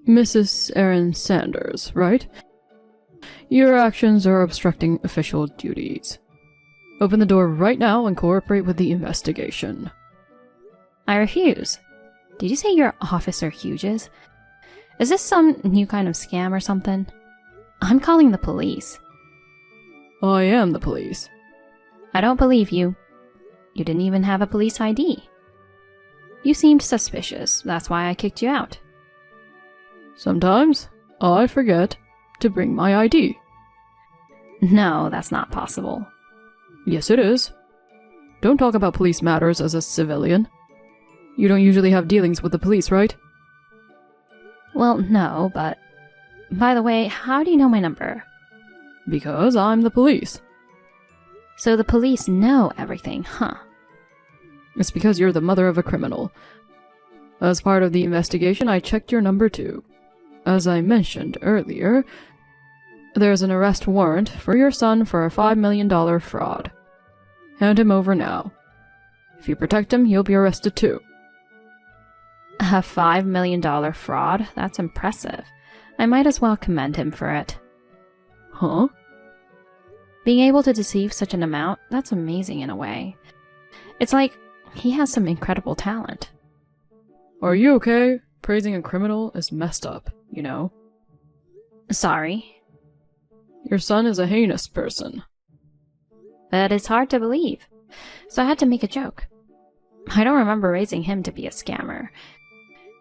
Mrs. Erin Sanders, right? Your actions are obstructing official duties. Open the door right now and cooperate with the investigation. I refuse. Did you say you're Officer Hughes? Is this some new kind of scam or something? I'm calling the police. I am the police. I don't believe you. You didn't even have a police ID. You seemed suspicious, that's why I kicked you out. Sometimes I forget to bring my ID. No, that's not possible. Yes, it is. Don't talk about police matters as a civilian. You don't usually have dealings with the police, right? Well, no, but... By the way, how do you know my number? Because I'm the police. So the police know everything, huh? It's because you're the mother of a criminal. As part of the investigation, I checked your number too. As I mentioned earlier, there's an arrest warrant for your son for a $5 million fraud. Hand him over now. If you protect him, he'll be arrested too. A $5 million fraud? That's impressive. I might as well commend him for it. Huh? Being able to deceive such an amount, that's amazing in a way. It's like he has some incredible talent. Are you okay? Praising a criminal is messed up, you know? Sorry. Your son is a heinous person. But it's hard to believe, so I had to make a joke. I don't remember raising him to be a scammer.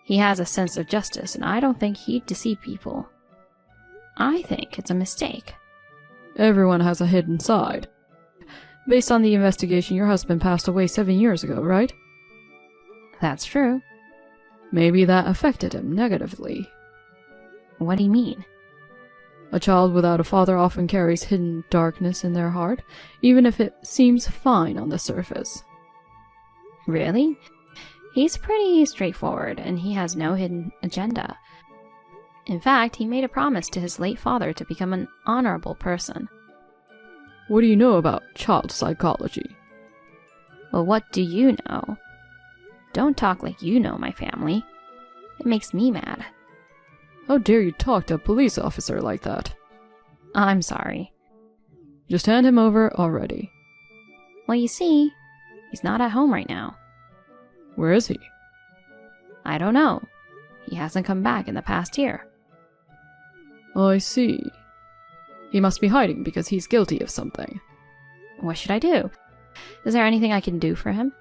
He has a sense of justice, and I don't think he'd deceive people. I think it's a mistake. Everyone has a hidden side. Based on the investigation, your husband passed away 7 years ago, right? That's true. Maybe that affected him negatively. What do you mean? A child without a father often carries hidden darkness in their heart, even if it seems fine on the surface. Really? He's pretty straightforward, and he has no hidden agenda. In fact, he made a promise to his late father to become an honorable person. What do you know about child psychology? Well, what do you know? Don't talk like you know my family. It makes me mad. How dare you talk to a police officer like that? I'm sorry. Just hand him over already. Well, you see, he's not at home right now. Where is he? I don't know. He hasn't come back in the past year. I see. He must be hiding because he's guilty of something. What should I do? Is there anything I can do for him?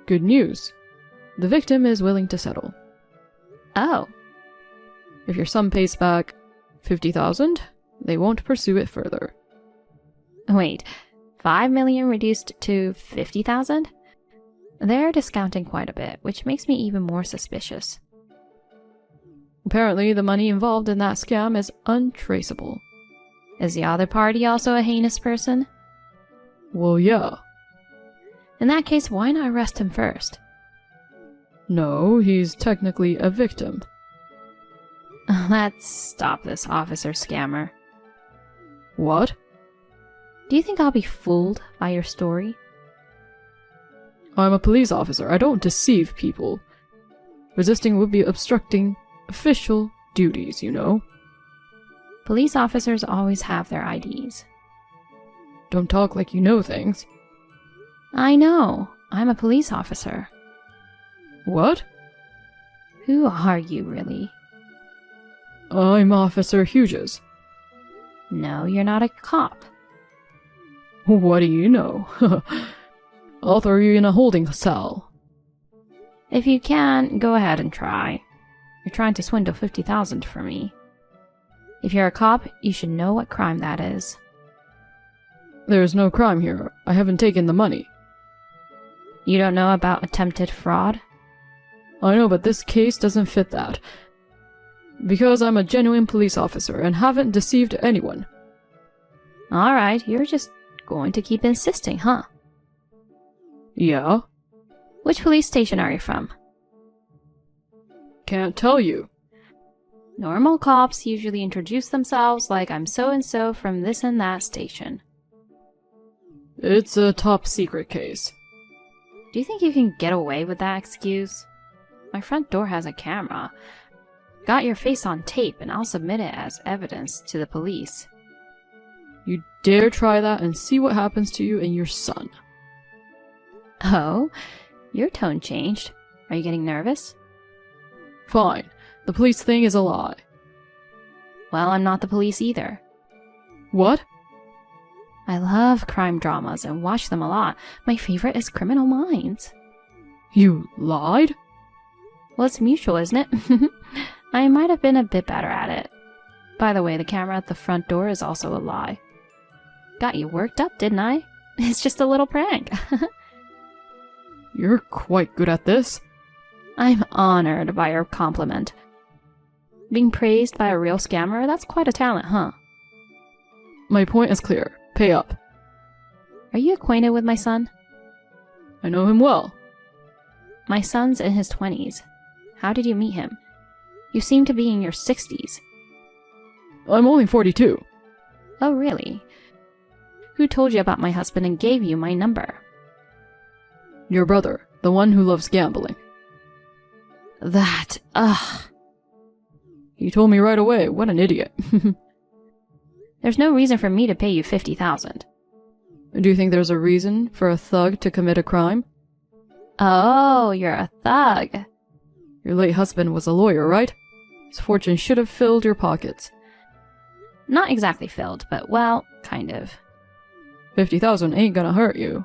Good news. The victim is willing to settle. Oh. If your son pays back $50,000, they won't pursue it further. Wait, $5 million reduced to $50,000? They're discounting quite a bit, which makes me even more suspicious. Apparently, the money involved in that scam is untraceable. Is the other party also a heinous person? Well, yeah. In that case, why not arrest him first? No, he's technically a victim. Let's stop this, Officer Scammer. What? Do you think I'll be fooled by your story? I'm a police officer. I don't deceive people. Resisting would be obstructing official duties, you know? Police officers always have their IDs. Don't talk like you know things. I know. I'm a police officer. What? Who are you, really? I'm Officer Hughes. No, you're not a cop. What do you know? I'll throw you in a holding cell. If you can, go ahead and try. You're trying to swindle $50,000 from me. If you're a cop, you should know what crime that is. There's no crime here. I haven't taken the money. You don't know about attempted fraud? I know, but this case doesn't fit that. Because I'm a genuine police officer and haven't deceived anyone. Alright, you're just going to keep insisting, huh? Yeah? Which police station are you from? Can't tell you. Normal cops usually introduce themselves like I'm so-and-so from this and that station. It's a top secret case. Do you think you can get away with that excuse? My front door has a camera. Got your face on tape, and I'll submit it as evidence to the police. You dare try that and see what happens to you and your son. Oh? Your tone changed. Are you getting nervous? Fine. The police thing is a lie. Well, I'm not the police either. What? I love crime dramas and watch them a lot. My favorite is Criminal Minds. You lied? Well, it's mutual, isn't it? I might have been a bit better at it. By the way, the camera at the front door is also a lie. Got you worked up, didn't I? It's just a little prank. You're quite good at this. I'm honored by your compliment. Being praised by a real scammer, that's quite a talent, huh? My point is clear. Pay up. Are you acquainted with my son? I know him well. My son's in his 20s. How did you meet him? You seem to be in your 60s. I'm only 42. Oh, really? Who told you about my husband and gave you my number? Your brother, the one who loves gambling. Ugh. He told me right away. What an idiot. There's no reason for me to pay you $50,000. Do you think there's a reason for a thug to commit a crime? Oh, you're a thug. Your late husband was a lawyer, right? His fortune should have filled your pockets. Not exactly filled, but well, kind of. 50,000 ain't gonna hurt you.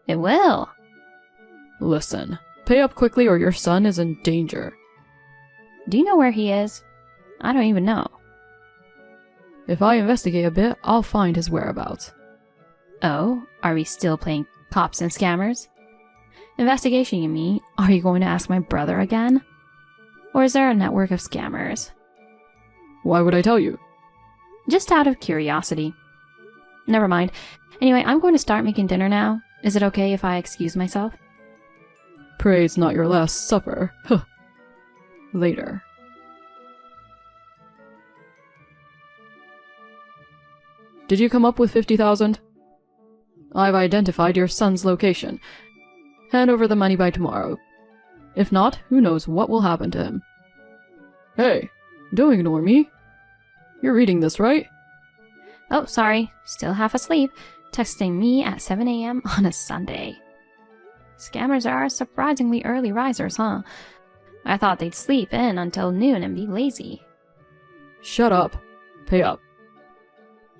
It will. Listen, pay up quickly or your son is in danger. Do you know where he is? I don't even know. If I investigate a bit, I'll find his whereabouts. Oh, are we still playing cops and scammers? Investigation, you mean? Are you going to ask my brother again? Or is there a network of scammers? Why would I tell you? Just out of curiosity. Never mind. Anyway, I'm going to start making dinner now. Is it okay if I excuse myself? Pray it's not your last supper. Huh. Later. Did you come up with 50,000? I've identified your son's location. Hand over the money by tomorrow. If not, who knows what will happen to him. Hey, don't ignore me. You're reading this, right? Oh, sorry. Still half asleep. Texting me at 7 a.m. on a Sunday. Scammers are surprisingly early risers, huh? I thought they'd sleep in until noon and be lazy. Shut up. Pay up.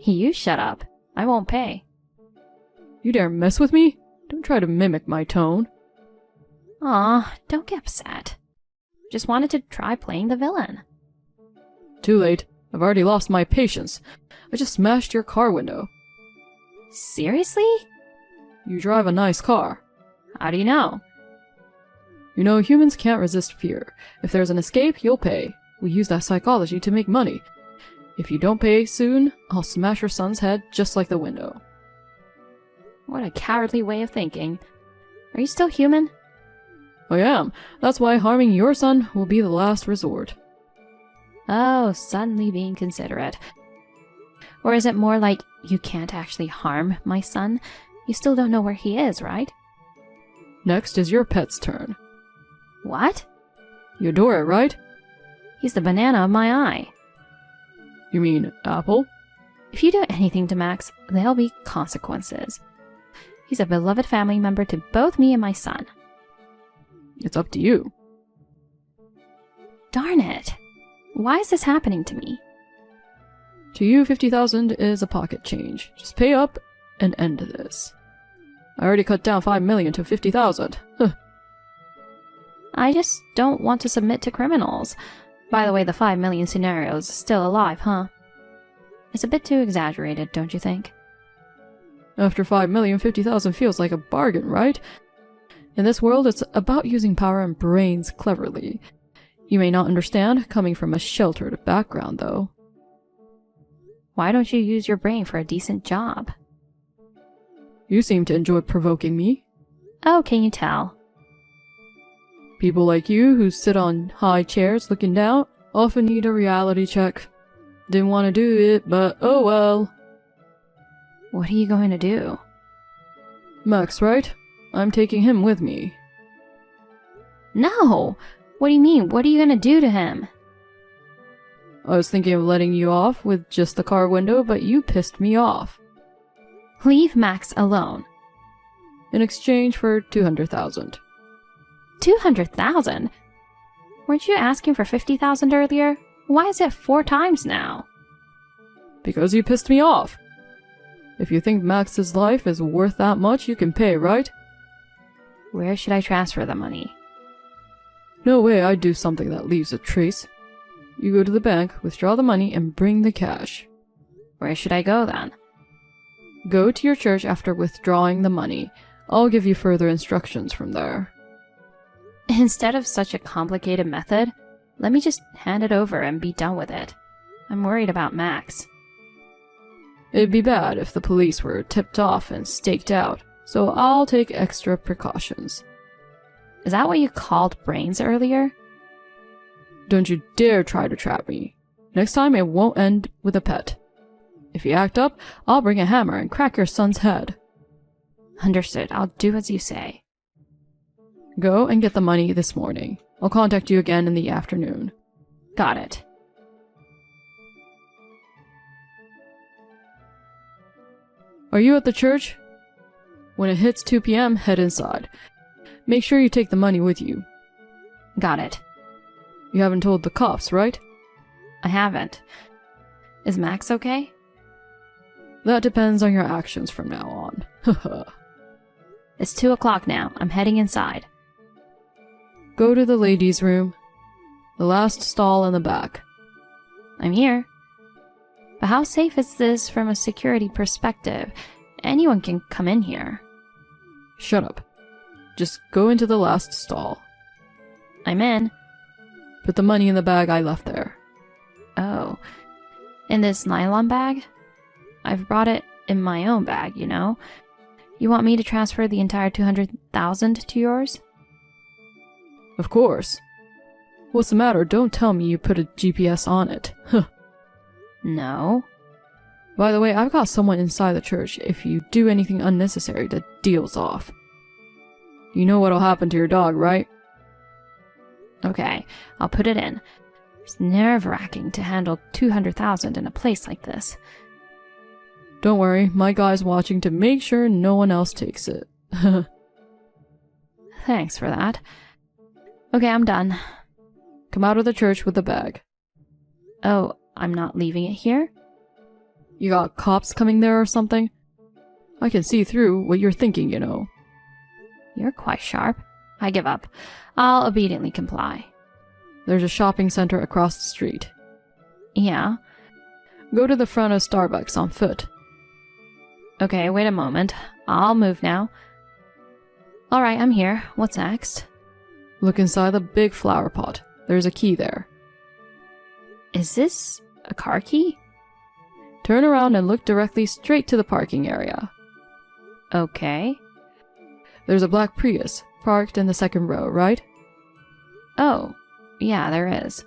You shut up. I won't pay. You dare mess with me? Don't try to mimic my tone. Aw, don't get upset. Just wanted to try playing the villain. Too late. I've already lost my patience. I just smashed your car window. Seriously? You drive a nice car. How do you know? You know, humans can't resist fear. If there's an escape, you'll pay. We use that psychology to make money. If you don't pay soon, I'll smash your son's head just like the window. What a cowardly way of thinking. Are you still human? I am. That's why harming your son will be the last resort. Oh, suddenly being considerate. Or is it more like you can't actually harm my son? You still don't know where he is, right? Next is your pet's turn. What? You adore it, right? He's the banana of my eye. You mean Apple? If you do anything to Max, there'll be consequences. He's a beloved family member to both me and my son. It's up to you. Darn it. Why is this happening to me? To you, 50,000 is a pocket change. Just pay up and end this. I already cut down 5 million to 50,000. Huh. I just don't want to submit to criminals. By the way, the 5 million scenario is still alive, huh? It's a bit too exaggerated, don't you think? After 5 million, 50,000 feels like a bargain, right? In this world, it's about using power and brains cleverly. You may not understand, coming from a sheltered background, though. Why don't you use your brain for a decent job? You seem to enjoy provoking me. Oh, can you tell? People like you, who sit on high chairs looking down, often need a reality check. Didn't want to do it, but oh well. What are you going to do? Max, right? I'm taking him with me. No! What do you mean? What are you going to do to him? I was thinking of letting you off with just the car window, but you pissed me off. Leave Max alone. In exchange for 200,000. 200,000? Weren't you asking for 50,000 earlier? Why is it 4 times now? Because you pissed me off. If you think Max's life is worth that much, you can pay, right? Where should I transfer the money? No way I'd do something that leaves a trace. You go to the bank, withdraw the money, and bring the cash. Where should I go then? Go to your church after withdrawing the money. I'll give you further instructions from there. Instead of such a complicated method, let me just hand it over and be done with it. I'm worried about Max. It'd be bad if the police were tipped off and staked out, so I'll take extra precautions. Is that what you called brains earlier? Don't you dare try to trap me. Next time it won't end with a pet. If you act up, I'll bring a hammer and crack your son's head. Understood. I'll do as you say. Go and get the money this morning. I'll contact you again in the afternoon. Got it. Are you at the church? When it hits 2 p.m., head inside. Make sure you take the money with you. Got it. You haven't told the cops, right? I haven't. Is Max okay? That depends on your actions from now on. Haha. It's 2 o'clock now. I'm heading inside. Go to the ladies' room. The last stall in the back. I'm here. But how safe is this from a security perspective? Anyone can come in here. Shut up. Just go into the last stall. I'm in. Put the money in the bag I left there. Oh. In this nylon bag? I've brought it in my own bag, you know. You want me to transfer the entire 200,000 to yours? Of course. What's the matter? Don't tell me you put a GPS on it. Huh. No. By the way, I've got someone inside the church. If you do anything unnecessary, the deal's off. You know what'll happen to your dog, right? Okay, I'll put it in. It's nerve-wracking to handle 200,000 in a place like this. Don't worry, my guy's watching to make sure no one else takes it. Thanks for that. Okay, I'm done. Come out of the church with the bag. Oh, I'm not leaving it here? You got cops coming there or something? I can see through what you're thinking, you know. You're quite sharp. I give up. I'll obediently comply. There's a shopping center across the street. Yeah? Go to the front of Starbucks on foot. Okay, wait a moment. I'll move now. Alright, I'm here. What's next? Look inside the big flower pot. There's a key there. Is this a car key? Turn around and look directly straight to the parking area. Okay. There's a black Prius parked in the second row, right? Oh, yeah, there is.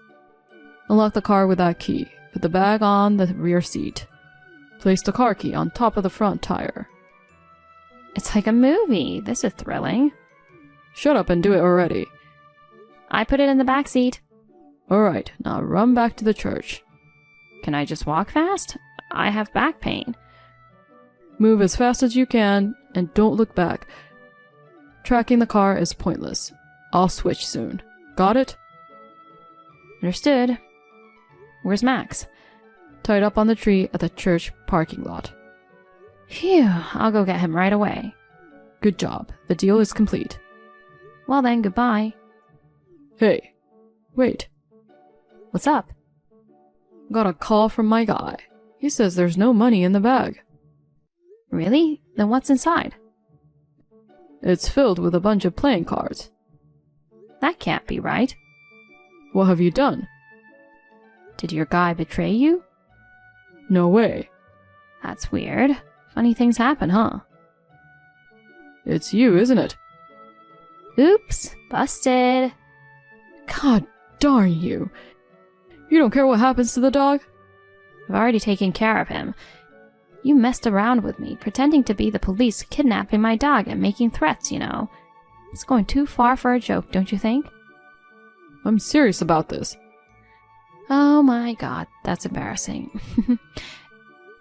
Unlock the car with that key. Put the bag on the rear seat. Place the car key on top of the front tire. It's like a movie. This is thrilling. Shut up and do it already. I put it in the back seat. Alright, now run back to the church. Can I just walk fast? I have back pain. Move as fast as you can and don't look back. Tracking the car is pointless. I'll switch soon. Got it? Understood. Where's Max? Tied up on the tree at the church parking lot. Phew, I'll go get him right away. Good job. The deal is complete. Well then, goodbye. Hey, wait. What's up? Got a call from my guy. He says there's no money in the bag. Really? Then what's inside? It's filled with a bunch of playing cards. That can't be right. What have you done? Did your guy betray you? No way. That's weird. Funny things happen, huh? It's you, isn't it? Oops, busted. God darn you. You don't care what happens to the dog? I've already taken care of him. You messed around with me, pretending to be the police, kidnapping my dog and making threats, you know. It's going too far for a joke, don't you think? I'm serious about this. Oh my god, that's embarrassing.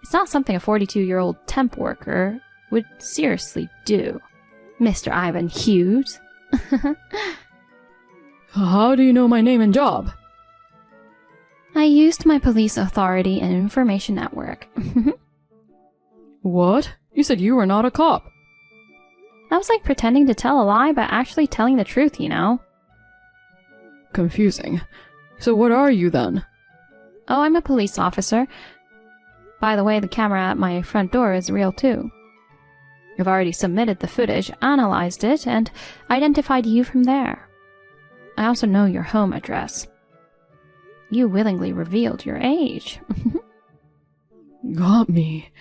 It's not something a 42-year-old temp worker would seriously do, Mr. Ivan Hughes. How do you know my name and job? I used my police authority and information network. What? You said you were not a cop. That was like pretending to tell a lie, but actually telling the truth, you know? Confusing. So what are you then? Oh, I'm a police officer. By the way, the camera at my front door is real too. I've already submitted the footage, analyzed it, and identified you from there. I also know your home address. You willingly revealed your age. Got me.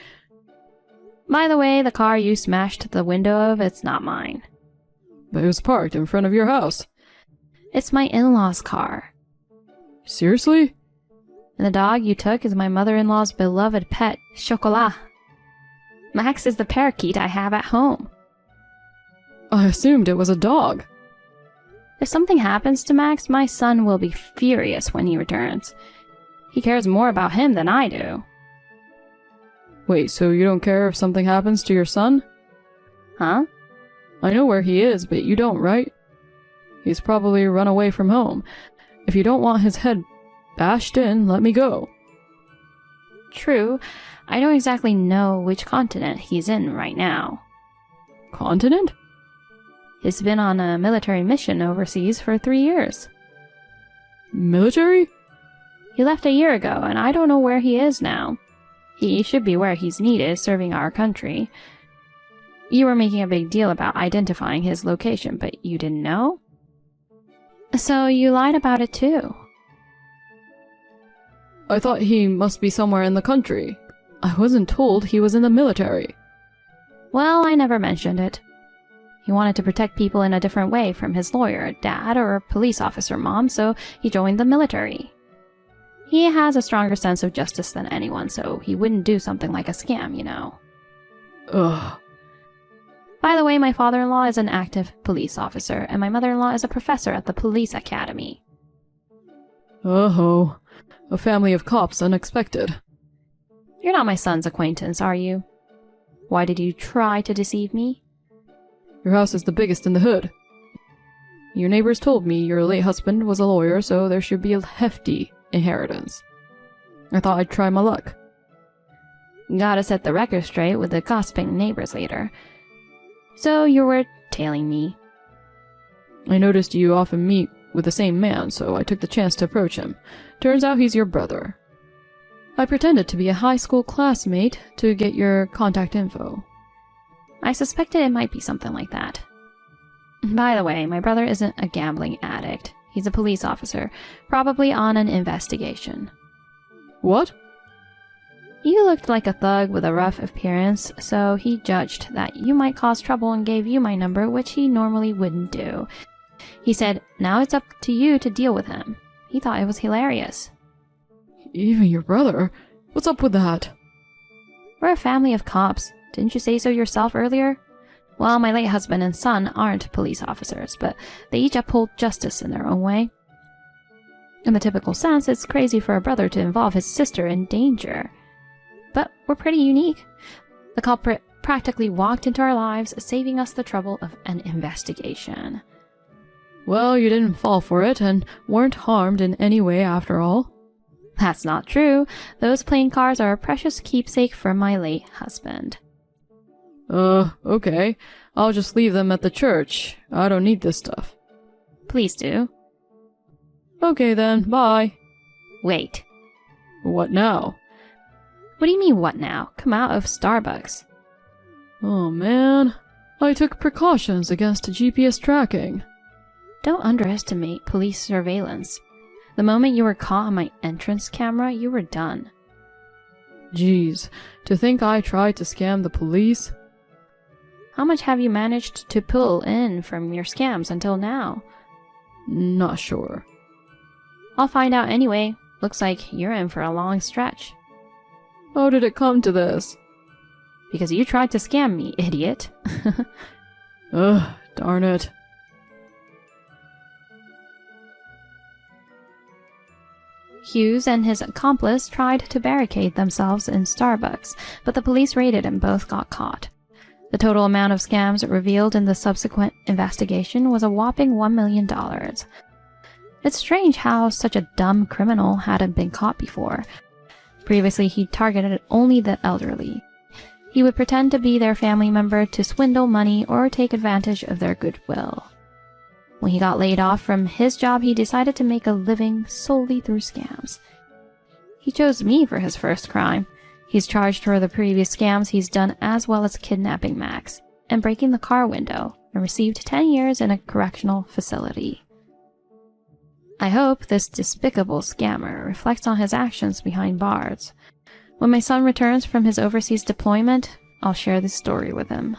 By the way, the car you smashed the window of, it's not mine. But it was parked in front of your house. It's my in-laws' car. Seriously? And the dog you took is my mother-in-law's beloved pet, Chocolat. Max is the parakeet I have at home. I assumed it was a dog. If something happens to Max, my son will be furious when he returns. He cares more about him than I do. Wait, so you don't care if something happens to your son? Huh? I know where he is, but you don't, right? He's probably run away from home. If you don't want his head bashed in, let me go. True. I don't exactly know which continent he's in right now. Continent? He's been on a military mission overseas for 3 years. Military? He left a year ago, and I don't know where he is now. He should be where he's needed, serving our country. You were making a big deal about identifying his location, but you didn't know? So you lied about it too. I thought he must be somewhere in the country. I wasn't told he was in the military. Well, I never mentioned it. He wanted to protect people in a different way from his lawyer, dad, or police officer mom, so he joined the military. He has a stronger sense of justice than anyone, so he wouldn't do something like a scam, you know. Ugh. By the way, my father-in-law is an active police officer, and my mother-in-law is a professor at the police academy. Oh, a family of cops unexpected. You're not my son's acquaintance, are you? Why did you try to deceive me? Your house is the biggest in the hood. Your neighbors told me your late husband was a lawyer, so there should be a hefty inheritance. I thought I'd try my luck. Gotta set the record straight with the gossiping neighbors later. So you were tailing me. I noticed you often meet with the same man, so I took the chance to approach him. Turns out he's your brother. I pretended to be a high school classmate to get your contact info. I suspected it might be something like that. By the way, my brother isn't a gambling addict. He's a police officer, probably on an investigation. What? You looked like a thug with a rough appearance, so he judged that you might cause trouble and gave you my number, which he normally wouldn't do. He said, now it's up to you to deal with him. He thought it was hilarious. Even your brother? What's up with that? We're a family of cops. Didn't you say so yourself earlier? Well, my late husband and son aren't police officers, but they each uphold justice in their own way. In the typical sense, it's crazy for a brother to involve his sister in danger. But we're pretty unique. The culprit practically walked into our lives, saving us the trouble of an investigation. Well, you didn't fall for it, and weren't harmed in any way after all. That's not true. Those plain cars are a precious keepsake from my late husband. Okay. I'll just leave them at the church. I don't need this stuff. Please do. Okay then, bye. Wait. What now? What do you mean, what now? Come out of Starbucks. Oh man. I took precautions against GPS tracking. Don't underestimate police surveillance. The moment you were caught on my entrance camera, you were done. Jeez, to think I tried to scam the police? How much have you managed to pull in from your scams until now? Not sure. I'll find out anyway. Looks like you're in for a long stretch. How did it come to this? Because you tried to scam me, idiot. Ugh, darn it. Hughes and his accomplice tried to barricade themselves in Starbucks, but the police raided and both got caught. The total amount of scams revealed in the subsequent investigation was a whopping $1 million. It's strange how such a dumb criminal hadn't been caught before. Previously, he targeted only the elderly. He would pretend to be their family member to swindle money or take advantage of their goodwill. When he got laid off from his job, he decided to make a living solely through scams. He chose me for his first crime. He's charged for the previous scams he's done, as well as kidnapping Max and breaking the car window, and received 10 years in a correctional facility. I hope this despicable scammer reflects on his actions behind bars. When my son returns from his overseas deployment, I'll share this story with him.